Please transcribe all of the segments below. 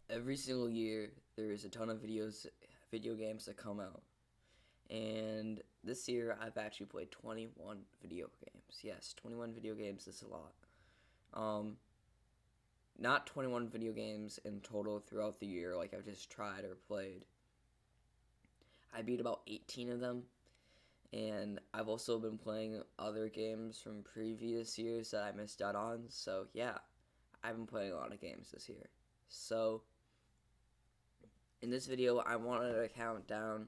Every single year there is a ton of video games that come out. And this year I've actually played 21 video games. Yes, 21 video games is a lot. Um Not 21 video games in total throughout the year like I've just tried or played. I beat about 18 of them, and I've also been playing other games from previous years that I missed out on. So, yeah, I've been playing a lot of games this year. So, in this video, I wanted to count down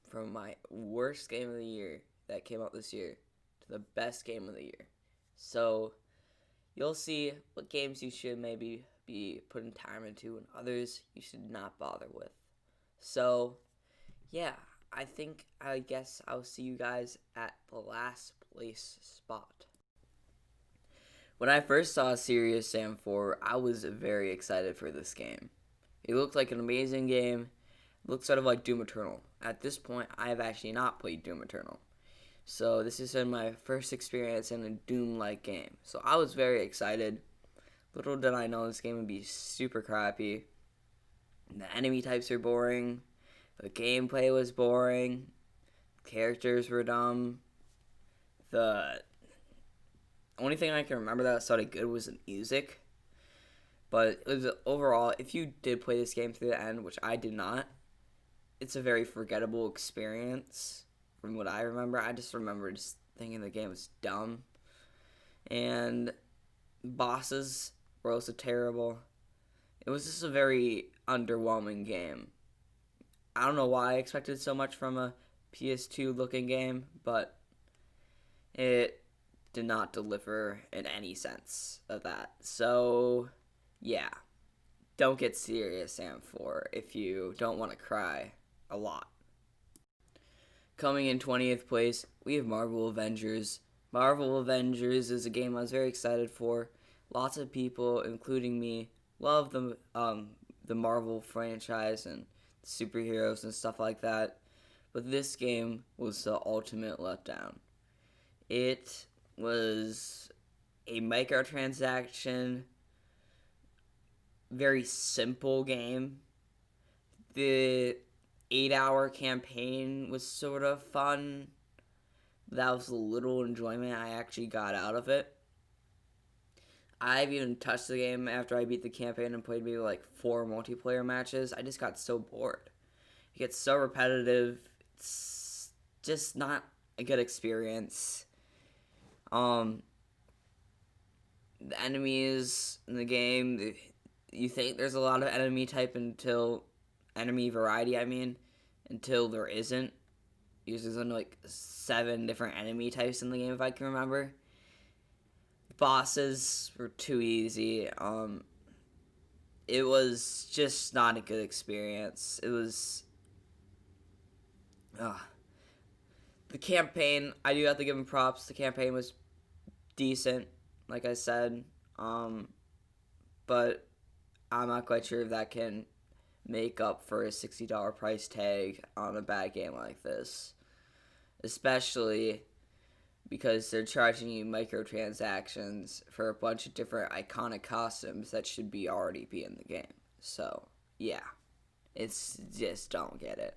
from my worst game of the year that came out this year to the best game of the year. So, you'll see what games you should maybe be putting time into and others you should not bother with. So, yeah, I guess I'll see you guys at the last place spot. When I first saw Serious Sam 4, I was very excited for this game. It looked like an amazing game. It looked sort of like Doom Eternal. At this point, I have actually not played Doom Eternal. So this has been my first experience in a Doom-like game. So I was very excited. Little did I know this game would be super crappy. The enemy types are boring. The gameplay was boring. Characters were dumb. The only thing I can remember that sounded good was the music. But it was overall, if you did play this game through the end, which I did not, it's a very forgettable experience from what I remember. I just remember just thinking the game was dumb. And bosses were also terrible. It was just a very underwhelming game. I don't know why I expected so much from a PS2 looking game, but it did not deliver in any sense of that. So, yeah, don't get Serious Sam 4 if you don't want to cry a lot. Coming in 20th place, we have Marvel Avengers. Marvel Avengers is a game I was very excited for. Lots of people, including me, love the Marvel franchise and superheroes and stuff like that. But this game was the ultimate letdown. It was a microtransaction, very simple game. The 8-hour campaign was sort of fun. That was the little enjoyment I actually got out of it. I've even touched the game after I beat the campaign and played maybe like 4 multiplayer matches. I just got so bored. It gets so repetitive. It's just not a good experience. Um, the enemies in the game, you think there's a lot of enemy variety, until there isn't. Because there's only like 7 different enemy types in the game, if I can remember. Bosses were too easy. It was just not a good experience. It was, the campaign, I do have to give them props. The campaign was decent, like I said. But I'm not quite sure if that can make up for a $60 price tag on a bad game like this. Especially because they're charging you microtransactions for a bunch of different iconic costumes that should already be in the game. So, yeah. It's just don't get it.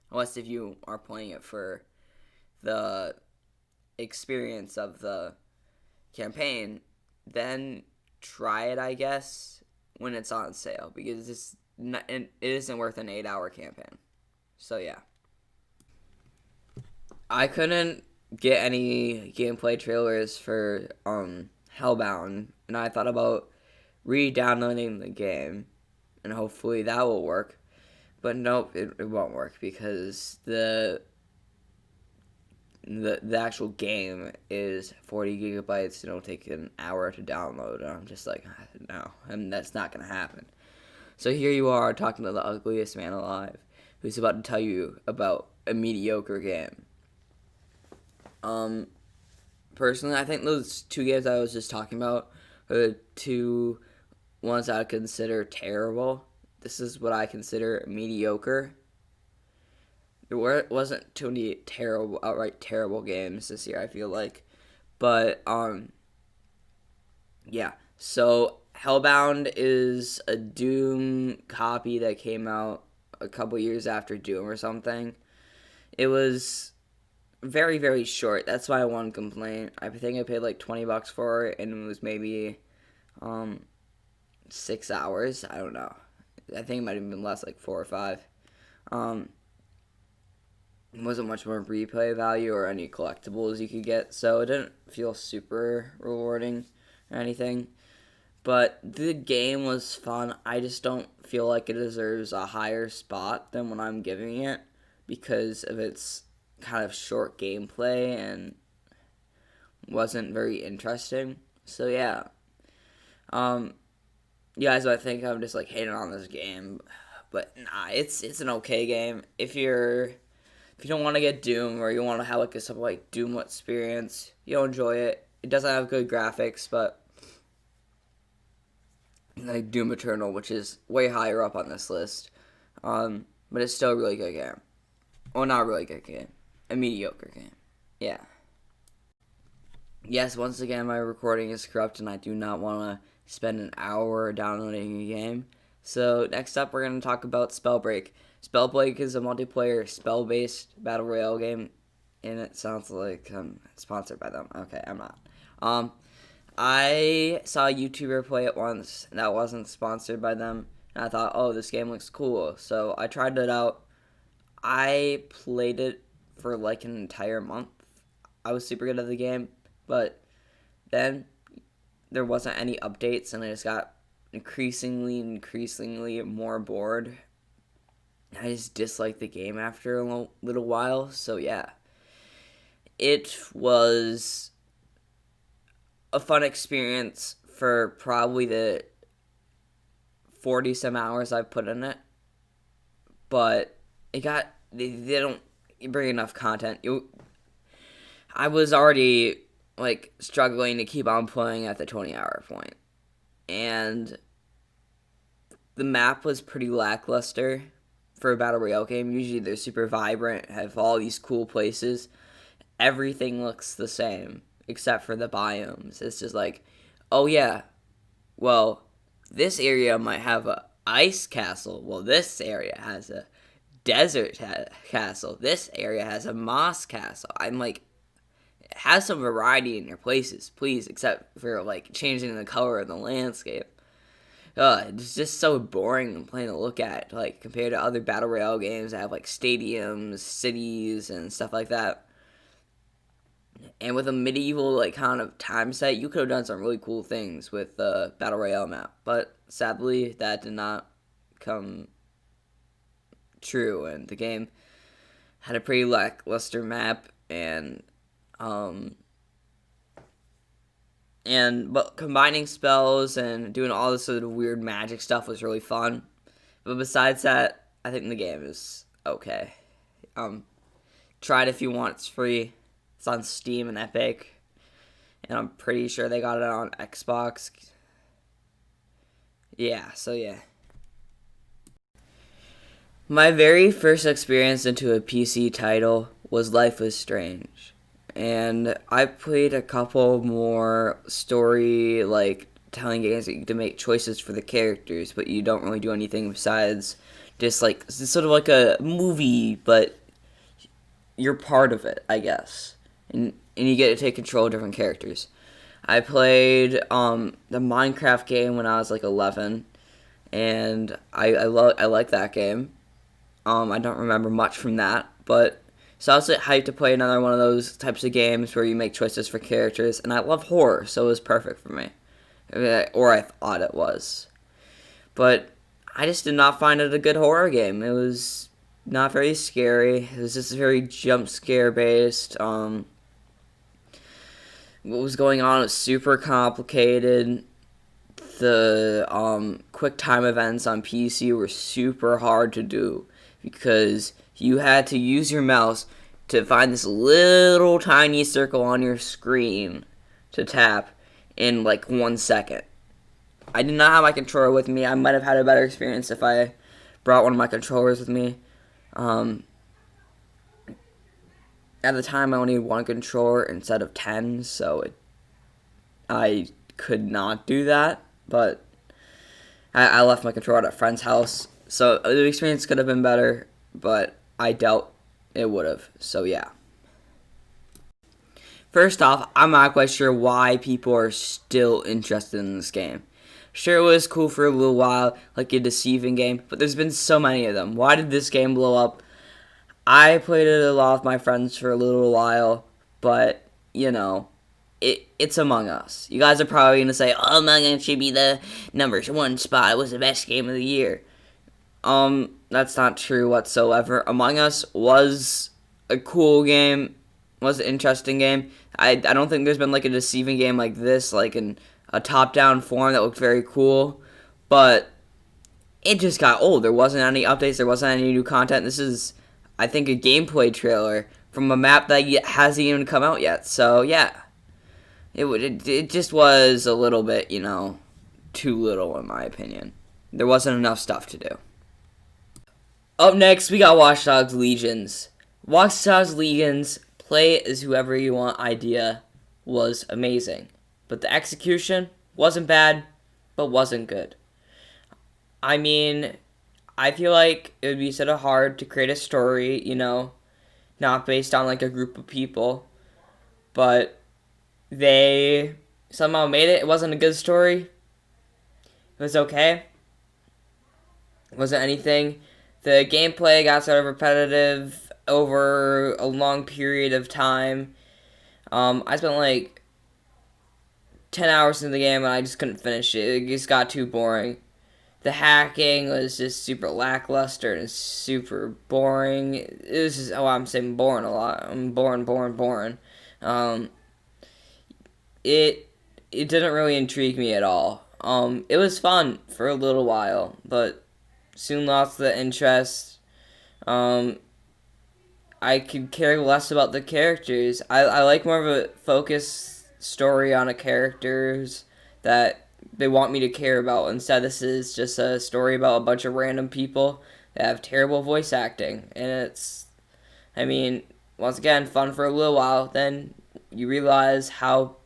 Unless if you are playing it for the experience of the campaign, then try it, I guess, when it's on sale, because it isn't worth an 8-hour campaign. So yeah, I couldn't get any gameplay trailers for Hellbound, and I thought about re-downloading the game, and hopefully that will work. But nope, it won't work because the actual game is 40 gigabytes and it'll take an hour to download. And I'm just like, no, and that's not gonna happen. So here you are talking to the ugliest man alive, who's about to tell you about a mediocre game. Personally, I think those 2 games I was just talking about are the 2 ones I would consider terrible. This is what I consider mediocre. There wasn't too many outright terrible games this year, I feel like. But, yeah. So, Hellbound is a Doom copy that came out a couple years after Doom or something. It was very, very short. That's my one complaint. I think I paid like $20 for it, and it was maybe 6 hours. I don't know. I think it might have been less, like 4 or 5. It wasn't much more replay value or any collectibles you could get, so it didn't feel super rewarding or anything. But the game was fun. I just don't feel like it deserves a higher spot than what I'm giving it because of its kind of short gameplay and wasn't very interesting. So yeah. You guys might think I'm just like hating on this game, but nah, it's an okay game. If you don't want to get Doom or you want to have like a something like Doom experience, you'll enjoy it. It doesn't have good graphics, but like Doom Eternal, which is way higher up on this list, but it's still a really good game. Well, not a really good game, a mediocre game. Yeah. Yes, once again, my recording is corrupt, and I do not want to spend an hour downloading a game. So next up, we're going to talk about Spellbreak. Spellbreak is a multiplayer spell-based battle royale game, and it sounds like I'm sponsored by them. Okay, I'm not. I saw a YouTuber play it once, and that wasn't sponsored by them, and I thought, oh, this game looks cool. So I tried it out. I played it for like an entire month. I was super good at the game, but then there wasn't any updates, and I just got increasingly more bored. I just disliked the game after a little while, so yeah. It was a fun experience for probably the 40 some hours I've put in it, but they don't bring enough content. I was already like struggling to keep on playing at the 20-hour point, and the map was pretty lackluster for a battle royale game. Usually they're super vibrant, have all these cool places. Everything looks the same except for the biomes. It's just like, oh yeah, well, this area might have a ice castle. Well, this area has a desert castle. This area has a moss castle. I'm like, have some variety in your places, please, except for like changing the color of the landscape. It's just so boring and plain to look at, like compared to other battle royale games that have like stadiums, cities, and stuff like that. And with a medieval like kind of time set, you could have done some really cool things with the battle royale map, but sadly that did not come true, and the game had a pretty lackluster map, but combining spells and doing all this sort of weird magic stuff was really fun. But besides that, I think the game is okay. Try it if you want. It's free. It's on Steam and Epic, and I'm pretty sure they got it on Xbox. Yeah, so yeah. My very first experience into a PC title was Life is Strange. And I played a couple more story, like, telling games that you can make choices for the characters, but you don't really do anything besides just, like, it's sort of like a movie, but you're part of it, I guess. And you get to take control of different characters. I played the Minecraft game when I was, like, 11, and I like that game. I don't remember much from that, but so I was hyped to play another one of those types of games where you make choices for characters, and I love horror, so it was perfect for me. Or I thought it was. But I just did not find it a good horror game. It was not very scary. It was just very jump scare based. What was going on was super complicated. The quick time events on PC were super hard to do, because you had to use your mouse to find this little tiny circle on your screen to tap in like 1 second. I did not have my controller with me. I might have had a better experience if I brought one of my controllers with me. At the time, I only had one controller instead of 10, so I could not do that. But I left my controller at a friend's house, so the experience could have been better, but I doubt it would have. So yeah. First off, I'm not quite sure why people are still interested in this game. Sure, it was cool for a little while, like a deceiving game, but there's been so many of them. Why did this game blow up? I played it a lot with my friends for a little while, but you know, it's Among Us. You guys are probably gonna say, "Oh, Among Us should be the #1 spot. It was the best game of the year." That's not true whatsoever. Among Us was a cool game, was an interesting game. I don't think there's been like a deceiving game like this, like in a top-down form that looked very cool, but it just got old. There wasn't any updates. There wasn't any new content. This is, I think, a gameplay trailer from a map that hasn't even come out yet. So yeah, it just was a little bit, too little in my opinion. There wasn't enough stuff to do. Up next, we got Watch Dogs Legions. Watch Dogs Legions, play as whoever you want idea was amazing. But the execution wasn't bad, but wasn't good. I mean, I feel like it would be sort of hard to create a story, not based on like a group of people. But they somehow made it. It wasn't a good story. It was okay. It wasn't anything. The gameplay got sort of repetitive over a long period of time. I spent like 10 hours in the game and I just couldn't finish it. It just got too boring. The hacking was just super lackluster and super boring. It was just, I'm saying boring a lot. I'm boring. It didn't really intrigue me at all. It was fun for a little while, but soon lost the interest. I could care less about the characters. I like more of a focused story on a characters that they want me to care about. Instead, this is just a story about a bunch of random people that have terrible voice acting. And it's, once again, fun for a little while. Then you realize how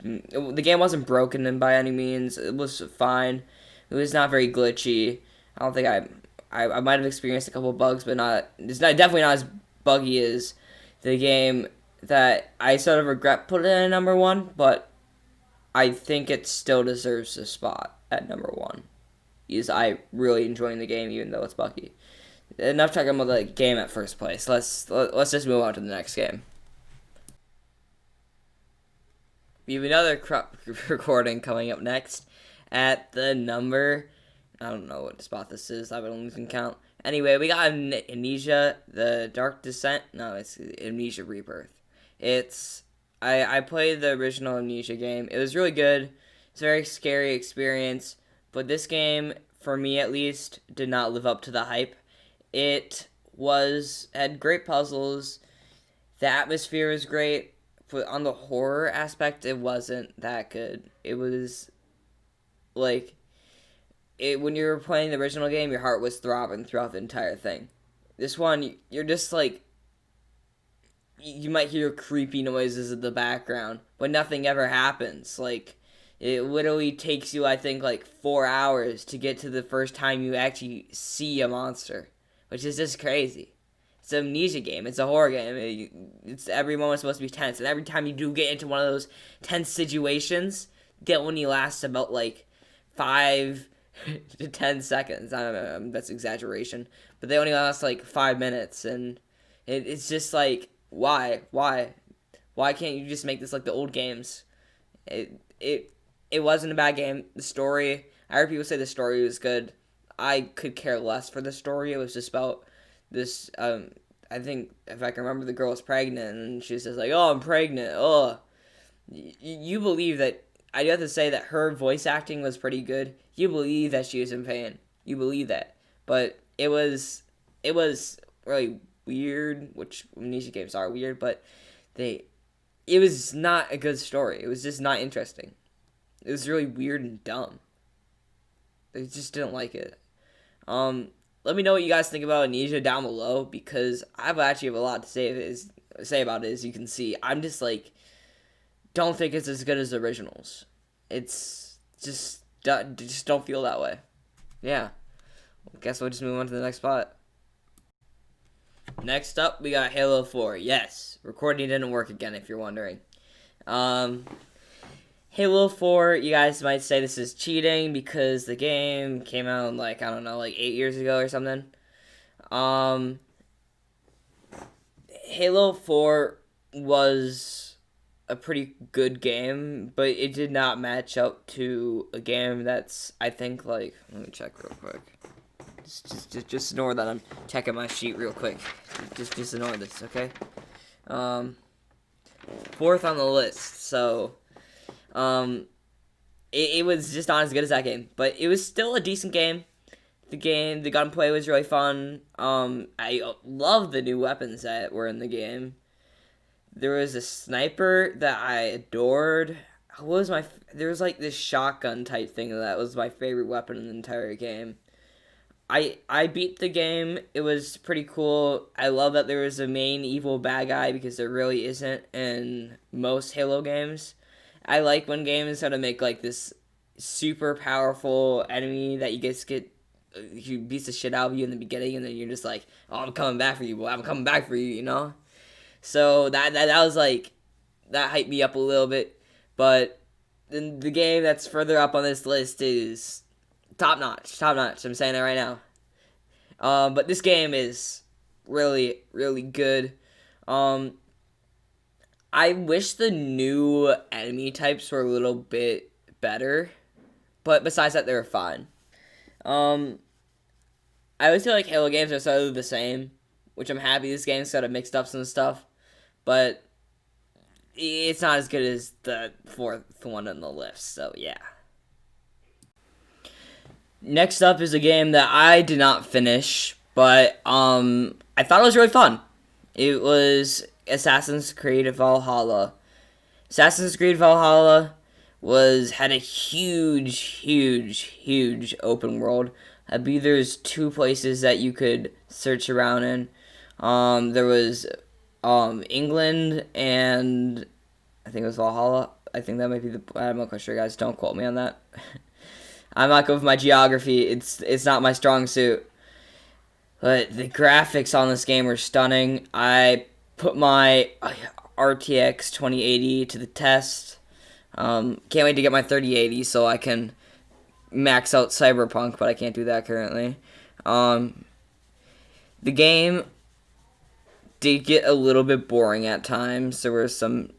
the game wasn't broken by any means. It was fine. It was not very glitchy. I don't think I might have experienced a couple of bugs, but definitely not as buggy as the game that I sort of regret putting in at #1, but I think it still deserves a spot at #1. Because I really enjoying the game even though it's buggy. Enough talking about the game at first place. Let's just move on to the next game. We have another recording coming up next at the number. I don't know what spot this is. I don't even count. Anyway, we got Amnesia: The Dark Descent. No, it's Amnesia Rebirth. I played the original Amnesia game. It was really good. It's a very scary experience. But this game, for me at least, did not live up to the hype. It had great puzzles. The atmosphere was great. But on the horror aspect, it wasn't that good. It was like when you were playing the original game, your heart was throbbing throughout the entire thing. This one, you're just like, you might hear creepy noises in the background, but nothing ever happens. Like, it literally takes you, I think, like 4 hours to get to the first time you actually see a monster, which is just crazy. It's an Amnesia game. It's a horror game. It's every moment supposed to be tense, and every time you do get into one of those tense situations, that only lasts about like 5 to 10 seconds. I don't know. That's exaggeration, but they only last like 5 minutes, and it's just like, why can't you just make this like the old games? It wasn't a bad game. The story, I heard people say the story was good. I could care less for the story. It was just about this. I think if I can remember, the girl was pregnant, and she says like, "Oh, I'm pregnant." Oh, you believe that? I do have to say that her voice acting was pretty good. You believe that she was in pain. You believe that, but it was really weird. Which Amnesia games are weird, but it was not a good story. It was just not interesting. It was really weird and dumb. I just didn't like it. Let me know what you guys think about Amnesia down below, because I actually have a lot to say about it. As you can see, I'm just like, don't think it's as good as the originals. It's just just don't feel that way. Yeah. Guess we'll just move on to the next spot. Next up, we got Halo 4. Yes, recording didn't work again, if you're wondering. Halo 4, you guys might say this is cheating because the game came out like, I don't know, like 8 years ago or something. Halo 4 was a pretty good game, but it did not match up to a game that's, I think, like, let me check real quick. Just ignore that. I'm checking my sheet real quick. Just ignore this, okay? Fourth on the list, so it was just not as good as that game, but it was still a decent game. The gunplay was really fun. I love the new weapons that were in the game. There was a sniper that I adored. There was like this shotgun type thing that was my favorite weapon in the entire game. I beat the game. It was pretty cool. I love that there was a main evil bad guy because there really isn't in most Halo games. I like when games try to make like this super powerful enemy that you just get he beats the shit out of you in the beginning, and then you're just like, oh, I'm coming back for you, boy. I'm coming back for you, you know? So that was like, that hyped me up a little bit. But then the game that's further up on this list is top notch. I'm saying that right now. But this game is really, really good. I wish the new enemy types were a little bit better, but besides that, they were fine. I always feel like Halo games are sort of the same, which I'm happy this game's sort of mixed up some stuff, but it's not as good as the fourth one on the list, so yeah. Next up is a game that I did not finish, but I thought it was really fun. It was Assassin's Creed Valhalla. Assassin's Creed Valhalla had a huge open world. I believe there's 2 places that you could search around in. There was England and I think it was Valhalla. I think that might be I'm not quite sure, guys. Don't quote me on that. I'm not good with my geography. It's not my strong suit. But the graphics on this game were stunning. I put my RTX 2080 to the test. Can't wait to get my 3080 so I can max out Cyberpunk, but I can't do that currently. The game did get a little bit boring at times. There were some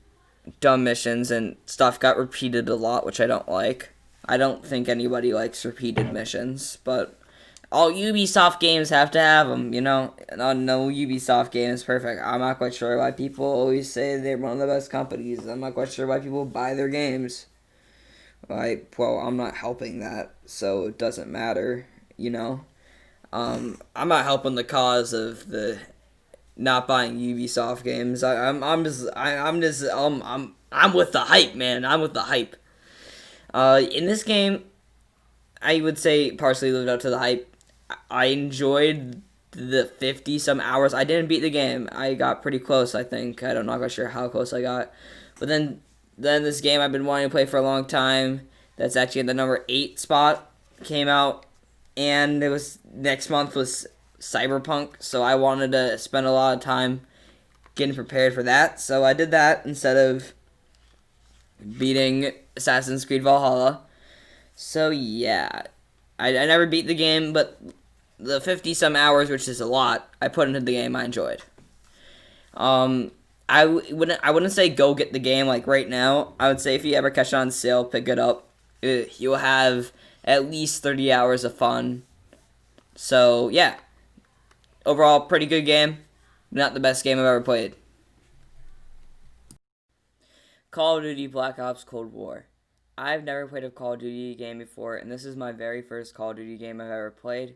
dumb missions and stuff got repeated a lot, which I don't like. I don't think anybody likes repeated missions, but all Ubisoft games have to have them, you know? No Ubisoft game is perfect. I'm not quite sure why people always say they're one of the best companies. I'm not quite sure why people buy their games. Well, I'm not helping that, so it doesn't matter, you know? I'm not helping the cause of the not buying Ubisoft games. I'm with the hype, man. I'm with the hype. In this game, I would say partially lived up to the hype. I enjoyed the 50 some hours. I didn't beat the game. I got pretty close, I think. I'm not quite sure how close I got. But then this game I've been wanting to play for a long time, that's actually in the number 8 spot, came out. And it was next month was Cyberpunk, so I wanted to spend a lot of time getting prepared for that. So I did that instead of beating Assassin's Creed Valhalla. So yeah, I never beat the game, but the 50 some hours, which is a lot, I put into the game. I enjoyed. I wouldn't say go get the game like right now. I would say if you ever catch it on sale, pick it up. You'll have at least 30 hours of fun. So yeah, overall pretty good game. Not the best game I've ever played. Call of Duty Black Ops Cold War. I've never played a Call of Duty game before, and this is my very first Call of Duty game I've ever played.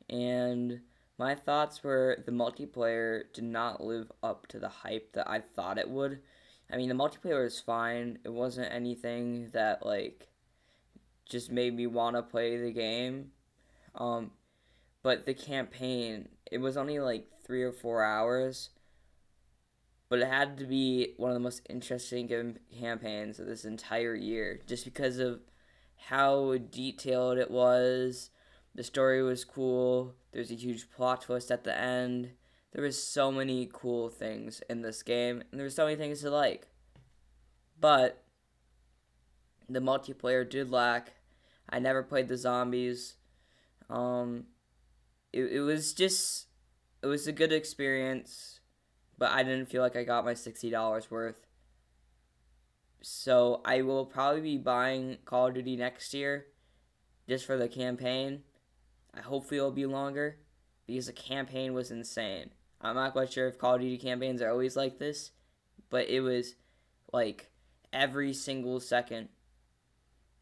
And my thoughts were the multiplayer did not live up to the hype that I thought it would. I mean, the multiplayer was fine. It wasn't anything that, like, just made me want to play the game. But the campaign, it was only, like, 3 or 4 hours. But it had to be one of the most interesting campaigns of this entire year, just because of how detailed it was. The story was cool. There's a huge plot twist at the end. There was so many cool things in this game, and there were so many things to like. But the multiplayer did lack. I never played the zombies. Um, it was just it was a good experience, but I didn't feel like I got my $60 worth. So I will probably be buying Call of Duty next year just for the campaign. I hopefully it'll be longer because the campaign was insane. I'm not quite sure if Call of Duty campaigns are always like this, but it was like every single second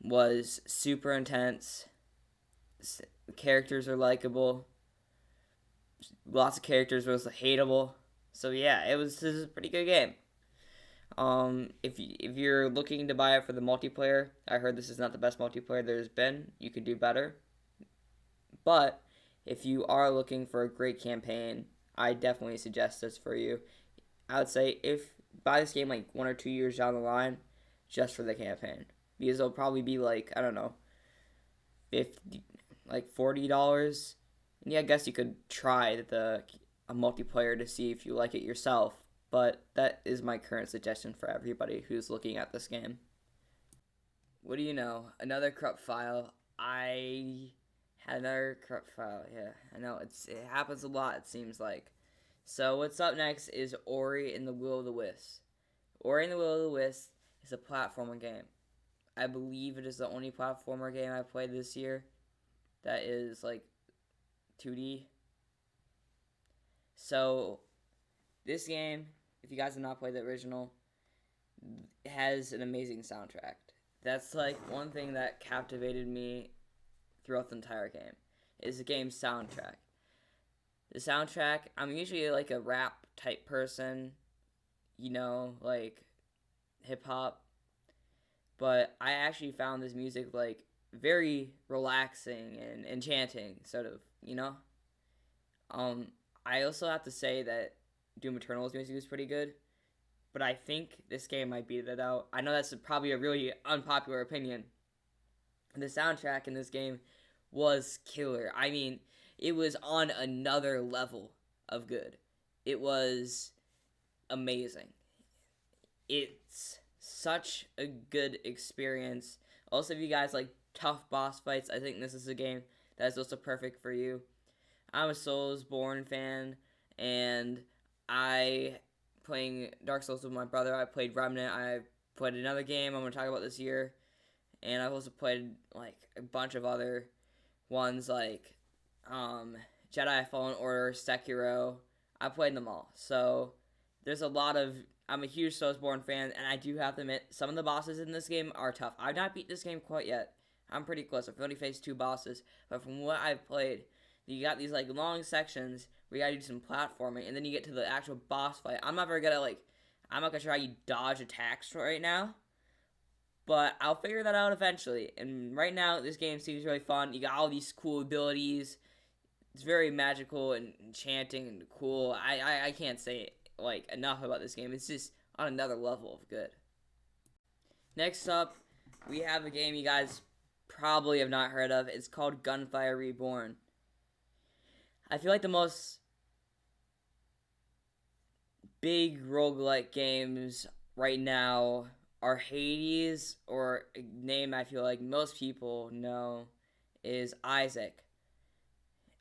was super intense. Characters are likable. Lots of characters was hateable. So yeah, this is a pretty good game. If you're looking to buy it for the multiplayer, I heard this is not the best multiplayer there's been. You could do better. But if you are looking for a great campaign, I definitely suggest this for you. I would say if buy this game like 1 or 2 years down the line, just for the campaign, because it'll probably be like, I don't know, 50, like $40. And yeah, I guess you could try a multiplayer to see if you like it yourself. But that is my current suggestion for everybody who's looking at this game. What do you know? Another corrupt file. I had another corrupt file. Yeah, I know it happens a lot. It seems like. So what's up next is Ori and the Will of the Wisps. Ori and the Will of the Wisps is a platformer game. I believe it is the only platformer game I played this year that is like 2D. So this game, if you guys have not played the original, has an amazing soundtrack. That's like one thing that captivated me throughout the entire game, is the game's soundtrack. The soundtrack, I'm usually like a rap type person, like hip hop, but I actually found this music like very relaxing and enchanting, sort of, I also have to say that Doom Eternal's music is pretty good, but I think this game might beat it out. I know that's probably a really unpopular opinion. The soundtrack in this game was killer. I mean, it was on another level of good. It was amazing. It's such a good experience. Also, if you guys like tough boss fights, I think this is a game that's also perfect for you. I'm a Soulsborne fan, and I playing Dark Souls with my brother. I played Remnant. I played another game I'm going to talk about this year, and I've also played like a bunch of other ones like Jedi Fallen Order, Sekiro. I played them all. So there's a lot of. I'm a huge Soulsborne fan, and I do have to admit some of the bosses in this game are tough. I've not beat this game quite yet. I'm pretty close. I've only faced 2 bosses, but from what I've played, you got these like long sections where you gotta do some platforming, and then you get to the actual boss fight. I'm not gonna sure how you dodge attacks right now, but I'll figure that out eventually. And right now, this game seems really fun. You got all these cool abilities. It's very magical and enchanting and cool. I can't say like enough about this game. It's just on another level of good. Next up, we have a game you guys probably have not heard of. It's called Gunfire Reborn. I feel like the most big roguelike games right now are Hades, or a name I feel like most people know is Isaac.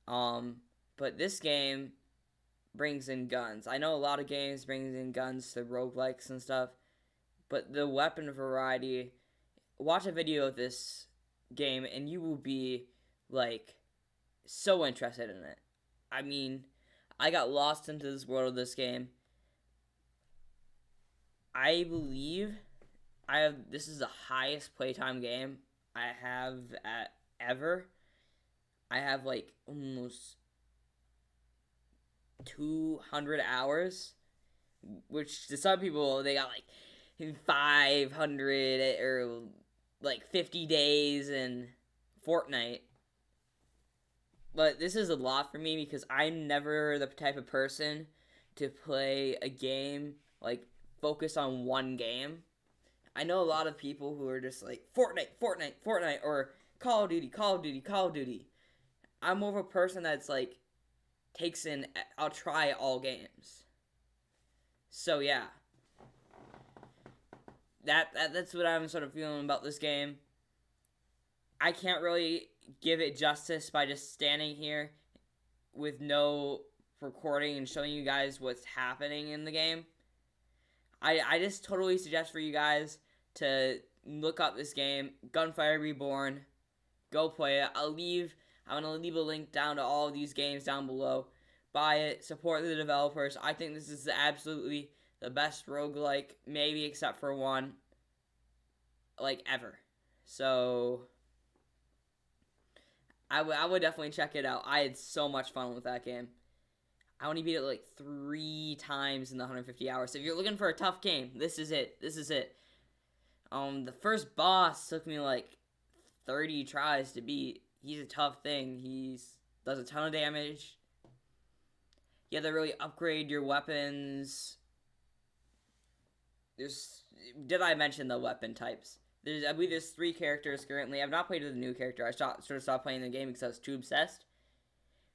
But this game brings in guns. I know a lot of games brings in guns to roguelikes and stuff, but the weapon variety, watch a video of this game and you will be like so interested in it. I mean, I got lost into this world of this game. I believe this is the highest playtime game I have at ever. I have like almost 200 hours, which to some people they got like 500 or like 50 days in Fortnite. But this is a lot for me because I'm never the type of person to play a game, like focus on one game. I know a lot of people who are just like Fortnite, Fortnite, Fortnite, or Call of Duty, Call of Duty, Call of Duty. I'm more of a person that's like takes in. I'll try all games. So yeah, that's what I'm sort of feeling about this game. I can't really give it justice by just standing here with no recording and showing you guys what's happening in the game. I just totally suggest for you guys to look up this game, Gunfire Reborn. Go play it. I'm gonna leave a link down to all of these games down below. Buy it, support the developers. I think this is absolutely the best roguelike, maybe except for one, like ever. So I would definitely check it out. I had so much fun with that game. I only beat it like 3 times in the 150 hours. So if you're looking for a tough game, this is it. This is it. The first boss took me like 30 tries to beat. He's a tough thing. He's does a ton of damage. You have to really upgrade your weapons. Did I mention the weapon types? I believe there's 3 characters currently. I've not played with a new character. I sort of stopped playing the game because I was too obsessed.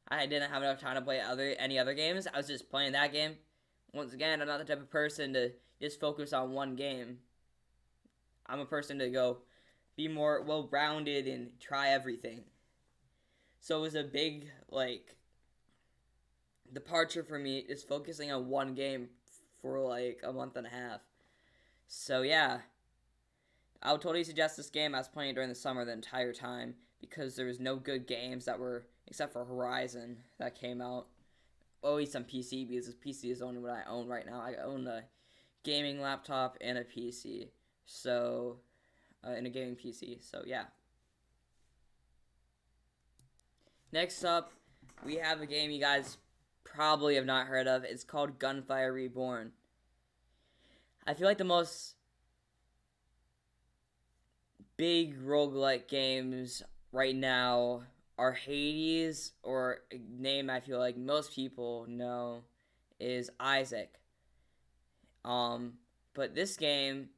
I didn't have enough time to play any other games. I was just playing that game. Once again, I'm not the type of person to just focus on one game. I'm a person to go be more well-rounded and try everything. So it was a big, like, departure for me, just focusing on one game for, like, a month and a half. So, yeah. I would totally suggest this game. I was playing it during the summer the entire time because there was no good games that were, except for Horizon, that came out. Always on PC because this PC is only what I own right now. I own a gaming laptop and a PC. So, and a gaming PC. So, yeah. Next up, we have a game you guys probably have not heard of. It's called Gunfire Reborn. I feel like the most big roguelike games right now are Hades, or a name I feel like most people know is Isaac. But this game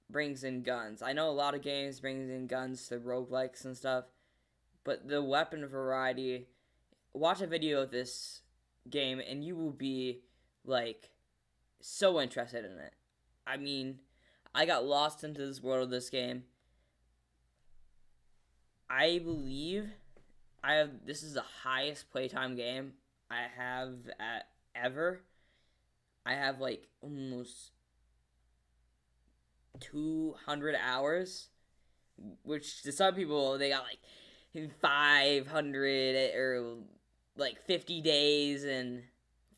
brings in guns. I know a lot of games brings in guns to roguelikes and stuff, but the weapon variety, watch a video of this game and you will be like so interested in it. I mean, I got lost into this world of this game. I believe this is the highest playtime game I have ever. I have like almost 200 hours, which to some people they got like 500 or like 50 days in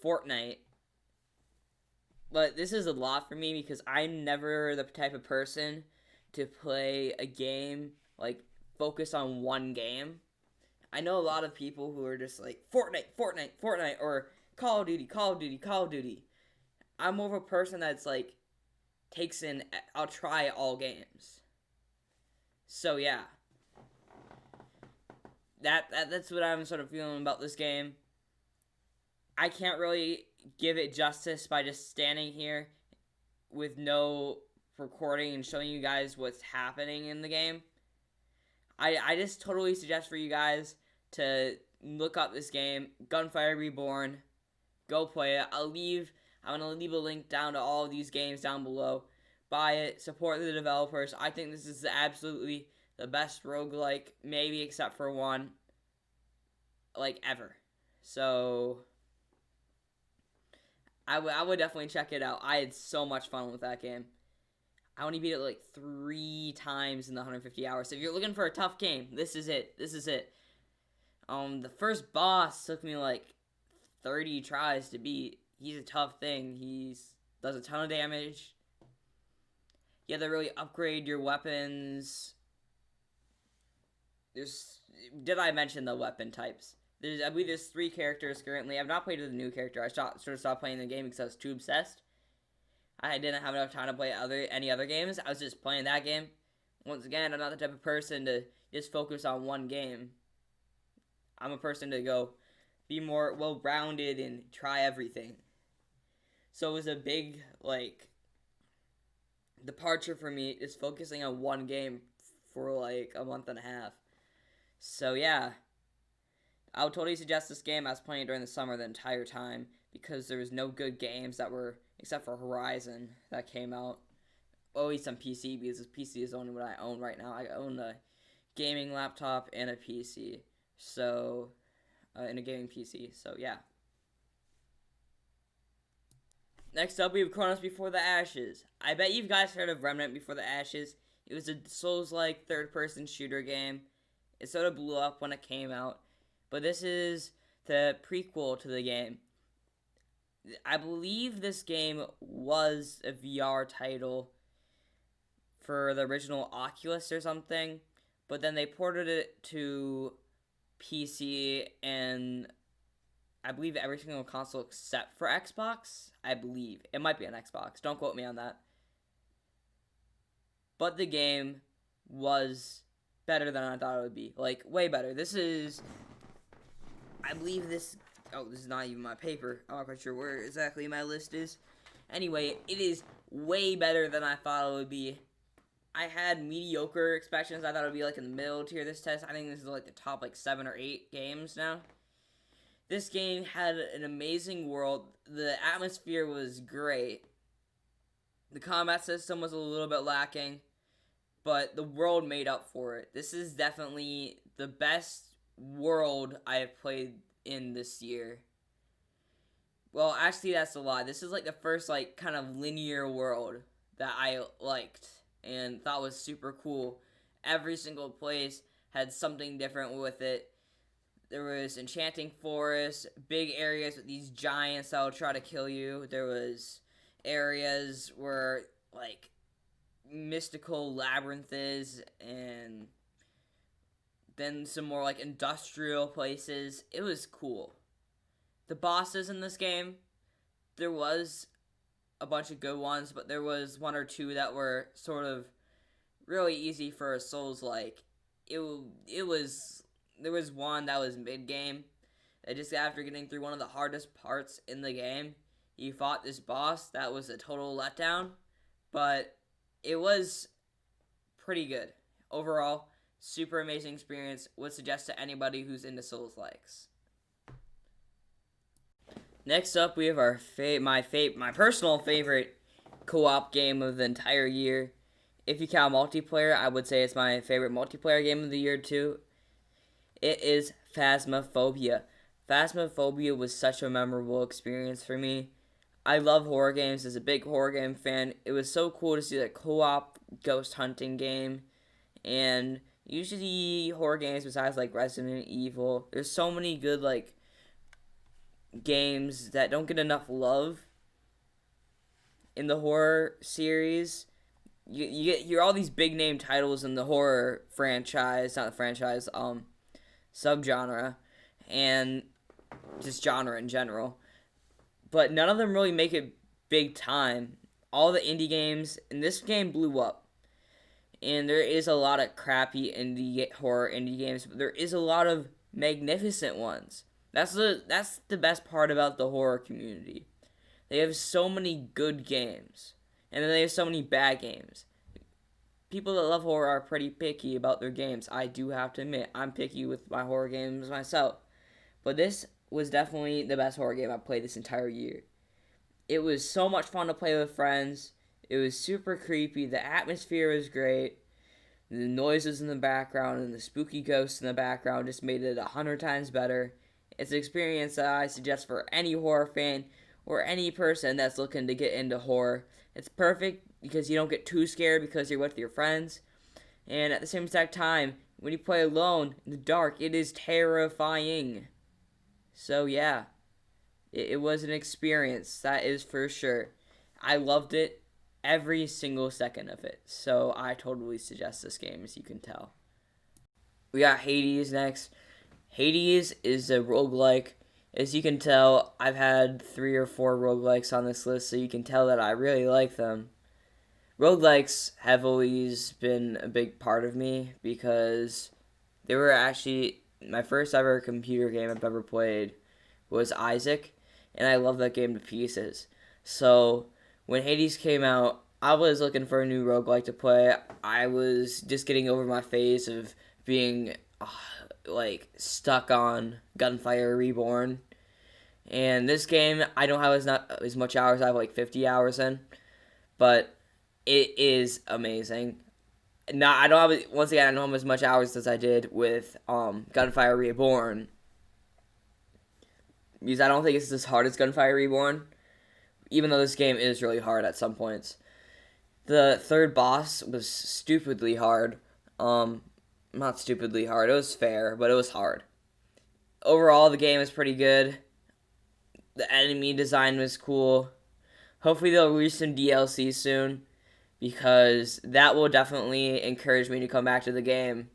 Fortnite. But this is a lot for me because I'm never the type of person to play a game, like focus on one game. I know a lot of people who are just like Fortnite, Fortnite, Fortnite, or Call of Duty, Call of Duty, Call of Duty. I'm more of a person that's like takes in. I'll try all games. So yeah, that's what I'm sort of feeling about this game. I can't really give it justice by just standing here with no recording and showing you guys what's happening in the game. I just totally suggest for you guys to look up this game, Gunfire Reborn. Go play it. I'm gonna leave a link down to all of these games down below. Buy it, support the developers. I think this is absolutely the best roguelike, maybe except for one, like ever. So I would definitely check it out. I had so much fun with that game. I only beat it like 3 times in the 150 hours. So if you're looking for a tough game, this is it. This is it. The first boss took me like 30 tries to beat. He's a tough thing. Does a ton of damage. You have to really upgrade your weapons. Did I mention the weapon types? I believe there's 3 characters currently. I've not played with a new character. I sort of stopped playing the game because I was too obsessed. I didn't have enough time to play any other games. I was just playing that game. Once again, I'm not the type of person to just focus on one game. I'm a person to go be more well-rounded and try everything. So it was a big, like, departure for me is focusing on one game for like a month and a half. So yeah, I would totally suggest this game. I was playing it during the summer the entire time because there was no good games that were, except for Horizon, that came out. Always on PC, because this PC is only what I own right now. I own a gaming laptop and a PC. So, and a gaming PC. So yeah. Next up, we have Chronos Before the Ashes. I bet you guys heard of Remnant Before the Ashes. It was a Souls-like third-person shooter game. It sort of blew up when it came out. But this is the prequel to the game. I believe this game was a VR title for the original Oculus or something. But then they ported it to PC and I believe every single console except for Xbox. I believe. It might be an Xbox. Don't quote me on that. But the game was better than I thought it would be. Like, way better. This is... I believe this... Oh, this is not even my paper. I'm not quite sure where exactly my list is. Anyway, it is way better than I thought it would be. I had mediocre expectations. I thought it would be like in the middle tier this test. I think this is like the top like 7 or 8 games now. This game had an amazing world. The atmosphere was great. The combat system was a little bit lacking, but the world made up for it. This is definitely the best world I have played in this year. Well, actually, that's a lie. This is like the first like kind of linear world that I liked and thought was super cool. Every single place had something different with it. There was enchanting forests, big areas with these giants that will try to kill you. There was areas where like mystical labyrinths, and then some more like industrial places. It was cool. The bosses in this game, there was a bunch of good ones, but there was 1 or 2 that were sort of really easy for a Souls-like. There was one that was mid-game, that just after getting through one of the hardest parts in the game, you fought this boss that was a total letdown, but it was pretty good. Overall, super amazing experience. Would suggest to anybody who's into Souls-likes. Next up, we have my personal favorite co-op game of the entire year. If you count multiplayer, I would say it's my favorite multiplayer game of the year too. It is Phasmophobia. Phasmophobia was such a memorable experience for me. I love horror games. As a big horror game fan, it was so cool to see that co-op ghost hunting game. And usually horror games besides like Resident Evil, there's so many good like games that don't get enough love in the horror series. You're all these big name titles in the horror franchise, not the franchise, subgenre, and just genre in general. But none of them really make it big time. All the indie games, and this game blew up. And there is a lot of crappy horror indie games, but there is a lot of magnificent ones. That's the best part about the horror community. They have so many good games, and then they have so many bad games. People that love horror are pretty picky about their games. I do have to admit, I'm picky with my horror games myself. But this was definitely the best horror game I've played this entire year. It was so much fun to play with friends. It was super creepy. The atmosphere was great. The noises in the background and the spooky ghosts in the background just made it 100 times better. It's an experience that I suggest for any horror fan or any person that's looking to get into horror. It's perfect because you don't get too scared because you're with your friends. And at the same exact time, when you play alone in the dark, it is terrifying. So yeah, it was an experience, that is for sure. I loved it, every single second of it. So I totally suggest this game, as you can tell. We got Hades next. Hades is a roguelike. As you can tell, I've had 3 or 4 roguelikes on this list, so you can tell that I really like them. Roguelikes have always been a big part of me because they were actually my first ever computer game I've ever played was Isaac, and I love that game to pieces. So when Hades came out, I was looking for a new roguelike to play. I was just getting over my phase of being like stuck on Gunfire Reborn. And this game, I don't have as much hours. I have like 50 hours in, but it is amazing. Now I don't have once again I don't have as much hours as I did with Gunfire Reborn, because I don't think it's as hard as Gunfire Reborn, even though this game is really hard at some points. The third boss was stupidly hard. Not stupidly hard. It was fair, but it was hard. Overall, the game is pretty good. The enemy design was cool. Hopefully they'll release some DLC soon, because that will definitely encourage me to come back to the game.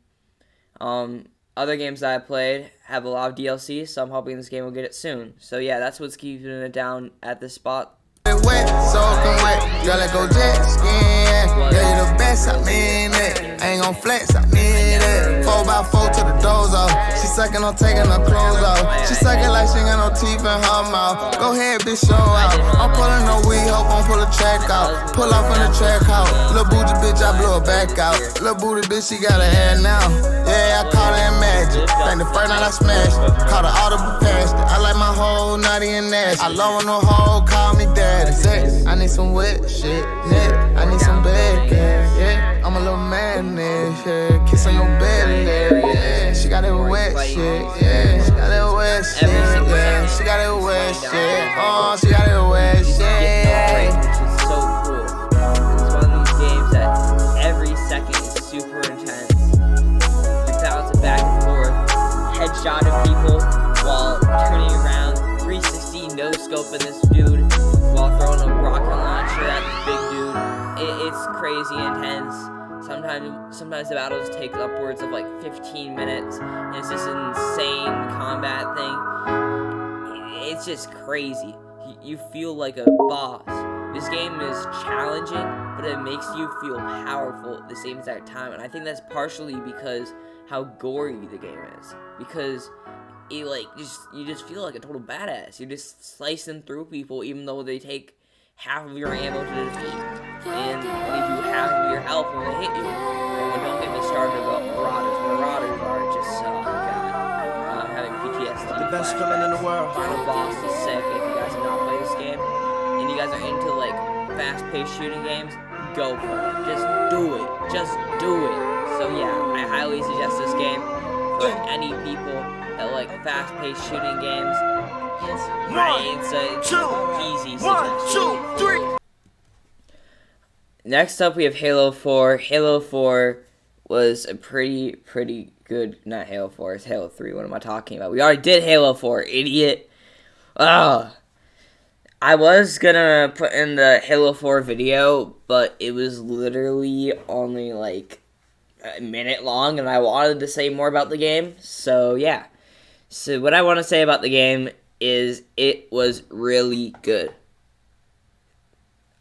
Other games that I played have a lot of DLC, so I'm hoping this game will get it soon. So yeah, that's what's keeping it down at this spot. Wet, soaking wet, girl, let go jet skin. Yeah, you the best, I mean it. Ain't gon' flex, I mean it. 4x4 to the doors off. She sucking on taking her clothes off. She sucking like she ain't got no teeth in her mouth. Go ahead, bitch, show out. I'm pulling no weed, hope I'm pull a track out. Pull off in the track out. Lil' bougie bitch, I blew her back out. Lil' booty bitch, she got her hair now. Yeah, I caught her in magic. Think the first night I smashed it. Caught her audible past it. I like my whole naughty and nasty. I love when the hoe call me daddy. Sex, I need some wet shit, neck, I need some bad gas, yeah. I'm a little madness, yeah. Kiss on your belly, yeah. She got that wet shit, yeah. She got that wet shit, yeah. She got that wet shit, oh, she got that wet shit. Which is so cool. It's one of these games that every second is super intense. You're bouncing back and forth, headshotting people while turning around, 360 no scoping this dude while throwing a rocket launcher at this big dude. It's crazy intense. Sometimes the battles take upwards of like 15 minutes, and it's this insane combat thing. It's just crazy. You feel like a boss. This game is challenging, but it makes you feel powerful at the same exact time, and I think that's partially because how gory the game is. Because you just feel like a total badass. You're just slicing through people, even though they take half of your ammo to defeat, and they do half of your health when they hit you. And don't get me started about Marauders. Marauders are just God. I'm having PTSD. The best villain in the world. Final boss is sick. If you guys have not played this game, and you guys are into like fast-paced shooting games, go for it. Just do it. Just do it. So yeah, I highly suggest this game for any people that like fast-paced shooting games. It's easy. 1, 2, 3. Next up, we have Halo 4. Halo 4 was a pretty good. Not Halo 4. It's Halo 3. What am I talking about? We already did Halo 4, idiot. Ugh. I was gonna put in the Halo 4 video, but it was literally only like a minute long, and I wanted to say more about the game. So yeah. So what I want to say about the game is it was really good.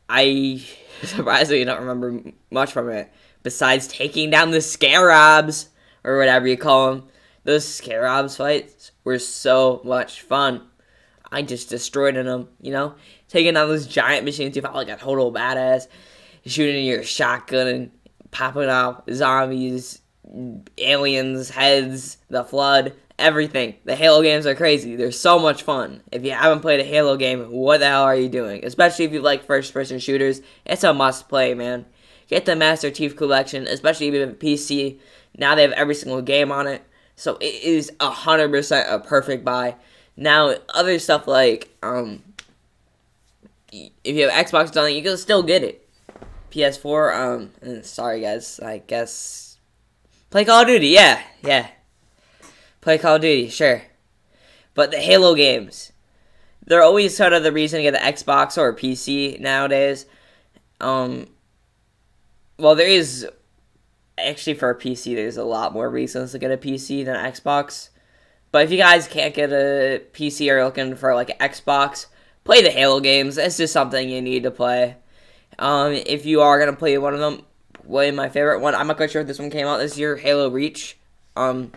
I surprisingly don't remember much from it, besides taking down the Scarabs, or whatever you call them. Those Scarabs fights were so much fun. I just destroyed them, taking down those giant machines. You felt like a total badass, shooting your shotgun and popping off zombies, aliens, heads, the Flood, everything. The Halo games are crazy. They're so much fun. If you haven't played a Halo game, what the hell are you doing? Especially if you like first-person shooters, it's a must-play, man. Get the Master Chief Collection, especially if you have a PC. Now they have every single game on it, so it is 100% a perfect buy. Now, other stuff like, if you have Xbox on it, you can still get it. PS4, sorry guys, I guess, play Call of Duty, yeah. Play Call of Duty, sure. But the Halo games, they're always sort of the reason to get the Xbox or a PC nowadays. Well, there is, actually for a PC, there's a lot more reasons to get a PC than an Xbox. But if you guys can't get a PC or you're looking for like an Xbox, play the Halo games. It's just something you need to play. If you are going to play one of them, play my favorite one. I'm not quite sure if this one came out this year, Halo Reach. I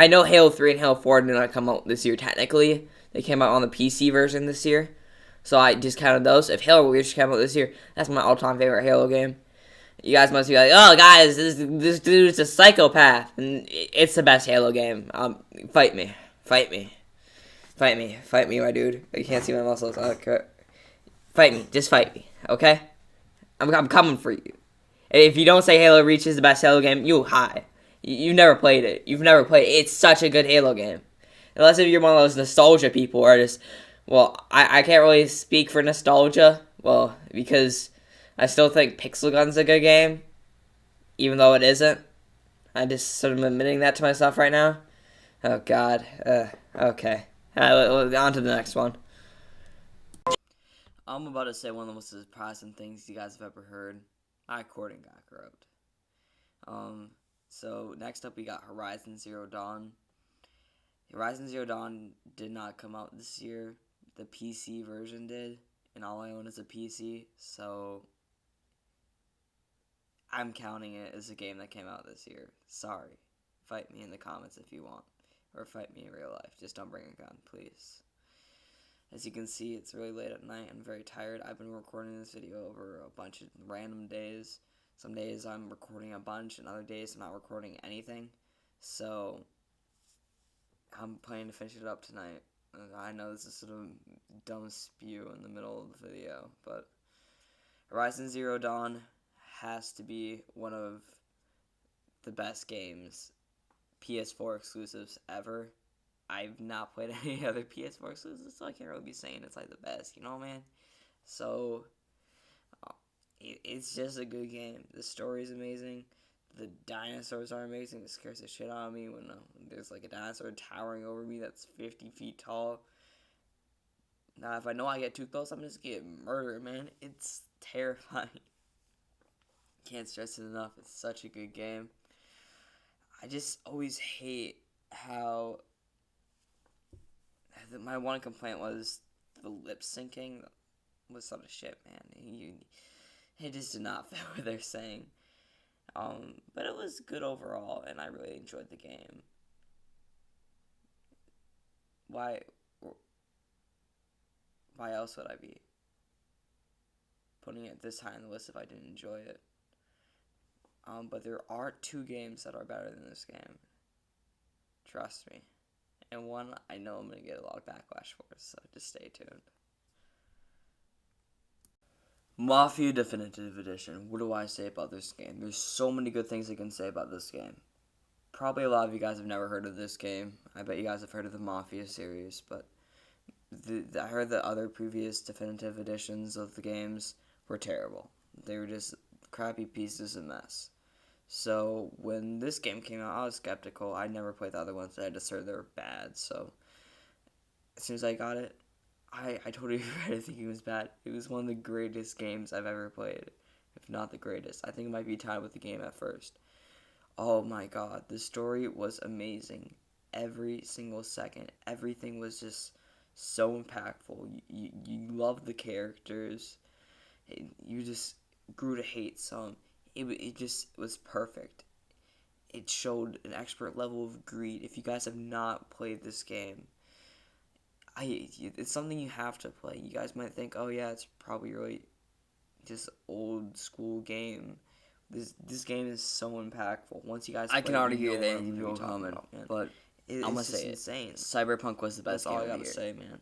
know Halo 3 and Halo 4 did not come out this year technically. They came out on the PC version this year. So I discounted those. If Halo Reach came out this year, that's my all-time favorite Halo game. You guys must be like, oh, guys, this dude's a psychopath. And it's the best Halo game. Fight me. Fight me. Fight me. Fight me, my dude. You can't see my muscles. Okay. Fight me. Just fight me, okay? I'm coming for you. If you don't say Halo Reach is the best Halo game, you high. You've never played it. You've never played it. It's such a good Halo game. Unless if you're one of those nostalgia people or just, well, I can't really speak for nostalgia. Well, because I still think Pixel Gun's a good game, even though it isn't. I just sort of admitting that to myself right now. Oh, God. Okay. On to the next one. I'm about to say one of the most surprising things you guys have ever heard. My recording got corrupt. So next up we got Horizon Zero Dawn. Horizon Zero Dawn did not come out this year. The PC version did, and all I own is a PC, so I'm counting it as a game that came out this year. Sorry. Fight me in the comments if you want, or fight me in real life. Just don't bring a gun, please. As you can see, it's really late at night. I'm very tired. I've been recording this video over a bunch of random days. Some days I'm recording a bunch, and other days I'm not recording anything. So I'm planning to finish it up tonight. I know this is sort of dumb spew in the middle of the video, but Horizon Zero Dawn has to be one of the best games, PS4 exclusives ever. I've not played any other PS4 exclusives, so I can't really be saying it's like the best, you know, man? So it's just a good game. The story's amazing. The dinosaurs are amazing. It scares the shit out of me when there's like a dinosaur towering over me that's 50 feet tall. Now, if I know I get too close, I'm just getting murdered, man. It's terrifying. Can't stress it enough. It's such a good game. I just always hate how my one complaint was the lip syncing was sort of shit, man. It just did not fit what they're saying. But it was good overall, and I really enjoyed the game. Why else would I be putting it this high on the list if I didn't enjoy it? But there are 2 games that are better than this game. Trust me. And one I know I'm going to get a lot of backlash for, so just stay tuned. Mafia Definitive Edition. What do I say about this game? There's so many good things I can say about this game. Probably a lot of you guys have never heard of this game. I bet you guys have heard of the Mafia series, but I heard the other previous Definitive Editions of the games were terrible. They were just crappy pieces of mess. So when this game came out, I was skeptical. I never played the other ones, and I just heard they were bad. So as soon as I got it, I totally regretted thinking it was bad. It was one of the greatest games I've ever played, if not the greatest. I think it might be tied with the game at first. Oh my god, the story was amazing. Every single second, everything was just so impactful. You loved the characters. You just grew to hate some. It just was perfect. It showed an expert level of greed. If you guys have not played this game, it's something you have to play. You guys might think, oh yeah, it's probably really just old school game. This game is so impactful. Once you guys play, I can already hear the what people you're talking comment, about, man. but I'm gonna It's say just it. insane. Cyberpunk was the best That's all game I of the gotta year. say, man.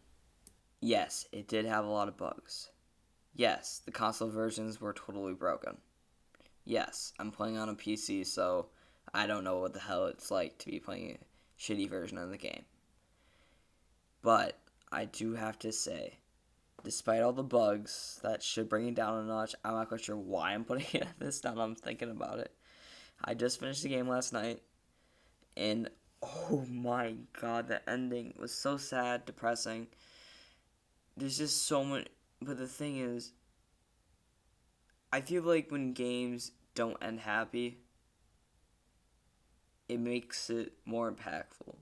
Yes, it did have a lot of bugs. Yes, the console versions were totally broken. Yes, I'm playing on a PC, so I don't know what the hell it's like to be playing a shitty version of the game. But I do have to say, despite all the bugs that should bring it down a notch, I'm not quite sure why I'm putting it at this now that I'm thinking about it. I just finished the game last night, and oh my god, the ending was so sad, depressing. There's just so much, but the thing is, I feel like when games don't end happy, it makes it more impactful.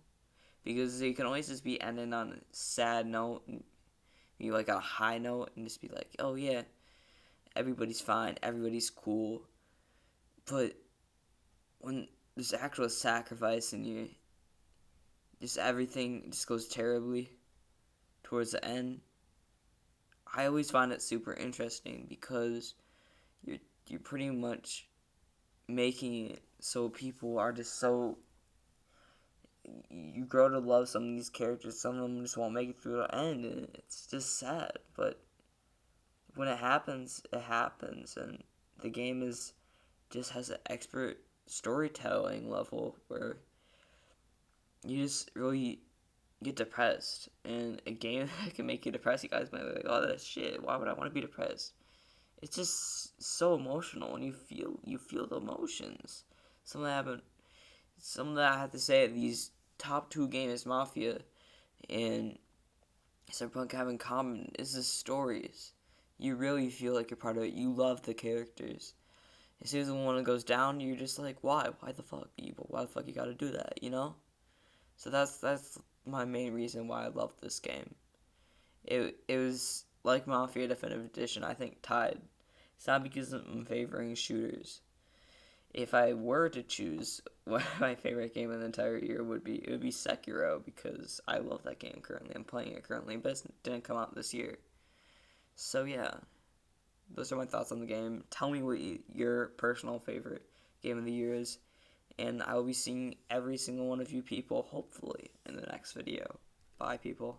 Because they can always just be ending on a sad note, and be like on a high note, and just be like, oh yeah, everybody's fine, everybody's cool. But when there's actual sacrifice and you, just everything just goes terribly towards the end, I always find it super interesting because you're pretty much making it so people are just so, you grow to love some of these characters. Some of them just won't make it through the end, and it's just sad. But when it happens, and the game just has an expert storytelling level where you just really get depressed. And a game that can make you depressed, you guys might be like, oh, that's shit, why would I want to be depressed? It's just so emotional, and you feel the emotions. Some that I have to say, these top 2 games, Mafia and Cyberpunk, have in common is the stories. You really feel like you're part of it. You love the characters. As soon as the one goes down, you're just like, why the fuck you gotta do that, you know? So that's my main reason why I love this game. It was like Mafia Definitive Edition, I think, tied. It's not because I'm favoring shooters. If I were to choose what my favorite game of the entire year it would be Sekiro, because I love that game currently. I'm playing it currently, but it didn't come out this year. So yeah, those are my thoughts on the game. Tell me what your personal favorite game of the year is, and I will be seeing every single one of you people, hopefully, in the next video. Bye, people.